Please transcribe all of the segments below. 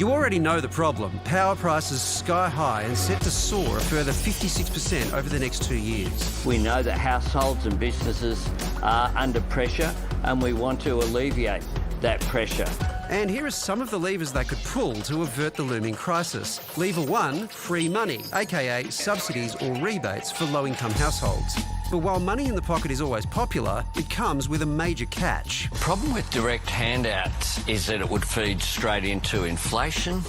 You already know the problem. Power prices sky high and set to soar a further 56% over the next 2 years. We know that households and businesses are under pressure and we want to alleviate that pressure. And here are some of the levers they could pull to avert the looming crisis. Lever 1, free money, aka subsidies or rebates for low-income households. But while money in the pocket is always popular, it comes with a major catch. The problem with direct handouts is that it would feed straight into inflation.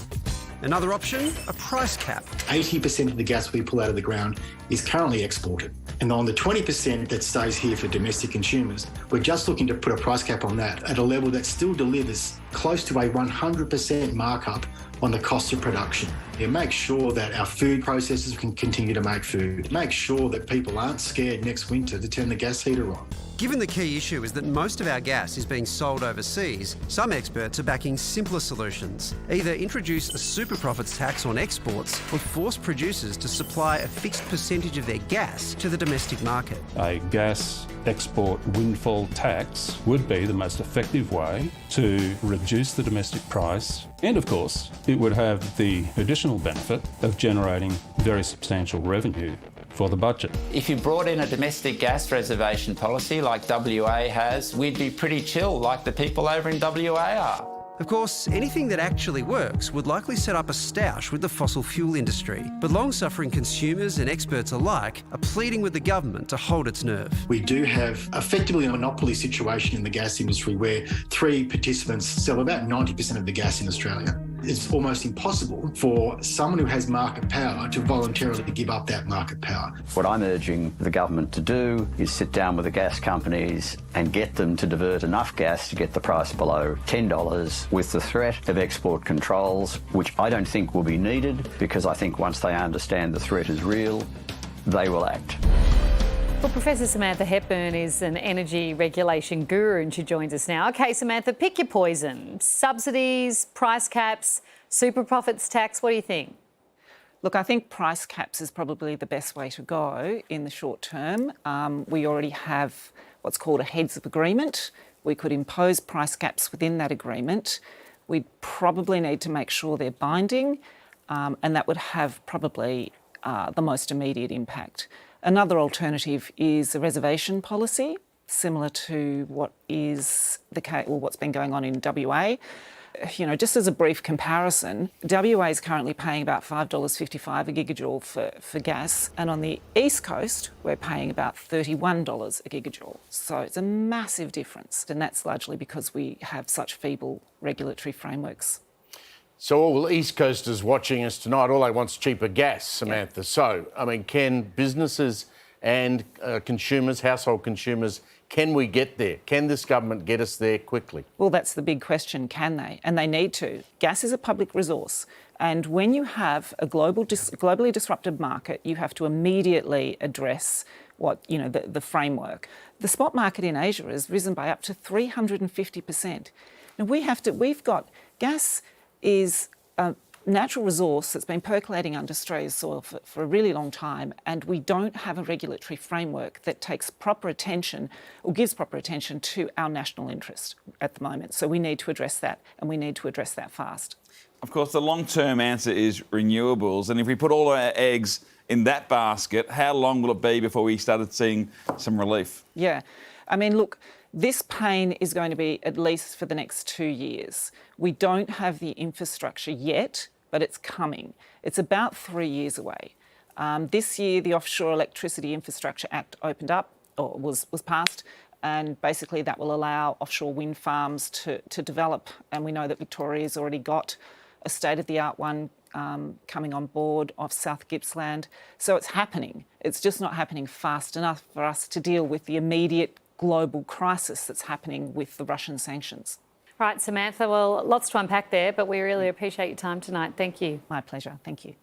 Another option, a price cap. 80% of the gas we pull out of the ground is currently exported. And on the 20% that stays here for domestic consumers, we're just looking to put a price cap on that at a level that still delivers close to a 100% markup on the cost of production. It makes sure that our food processors can continue to make food. Make sure that people aren't scared next winter to turn the gas heater on. Given the key issue is that most of our gas is being sold overseas, some experts are backing simpler solutions. Either introduce a super profits tax on exports or force producers to supply a fixed percentage of their gas to the domestic market. A gas export windfall tax would be the most effective way to reduce the domestic price, and of course it would have the additional benefit of generating very substantial revenue for the budget. If you brought in a domestic gas reservation policy like WA has, we'd be pretty chill like the people over in WA are. Of course, anything that actually works would likely set up a stoush with the fossil fuel industry. But long-suffering consumers and experts alike are pleading with the government to hold its nerve. We do have effectively a monopoly situation in the gas industry where 3 participants sell about 90% of the gas in Australia. It's almost impossible for someone who has market power to voluntarily give up that market power. What I'm urging the government to do is sit down with the gas companies and get them to divert enough gas to get the price below $10 with the threat of export controls, which I don't think will be needed because I think once they understand the threat is real, they will act. Well, Professor Samantha Hepburn is an energy regulation guru and she joins us now. OK, Samantha, pick your poison. Subsidies, price caps, super profits tax, what do you think? Look, I think price caps is probably the best way to go in the short term. We already have what's called a heads of agreement. We could impose price caps within that agreement. We'd probably need to make sure they're binding and that would have probably the most immediate impact. Another alternative is a reservation policy, similar to what is the case, or what's been going on in WA. You know, just as a brief comparison, WA is currently paying about $5.55 a gigajoule for gas, and on the East Coast, we're paying about $31 a gigajoule. So it's a massive difference, and that's largely because we have such feeble regulatory frameworks. So all East Coasters watching us tonight, all they want's cheaper gas, Samantha. Yeah. So, I mean, can businesses and consumers, household consumers, can we get there? Can this government get us there quickly? Well, that's the big question, can they? And they need to. Gas is a public resource. And when you have a globally disrupted market, you have to immediately address the framework. The spot market in Asia has risen by up to 350%. Now, we've got gas is a natural resource that's been percolating under Australia's soil for a really long time, and we don't have a regulatory framework that takes proper attention or gives proper attention to our national interest at the moment. So we need to address that, and we need to address that fast. Of course, the long-term answer is renewables, and if we put all our eggs in that basket, how long will it be before we started seeing some relief? Yeah. I mean, look, this pain is going to be at least for the next 2 years. We don't have the infrastructure yet, but it's coming. It's about 3 years away. This year, the Offshore Electricity Infrastructure Act opened up, or was passed, and basically that will allow offshore wind farms to develop. And we know that Victoria's already got a state-of-the-art one coming on board off South Gippsland. So it's happening. It's just not happening fast enough for us to deal with the immediate global crisis that's happening with the Russian sanctions. Right, Samantha, well, lots to unpack there, but we really appreciate your time tonight. Thank you. My pleasure. Thank you.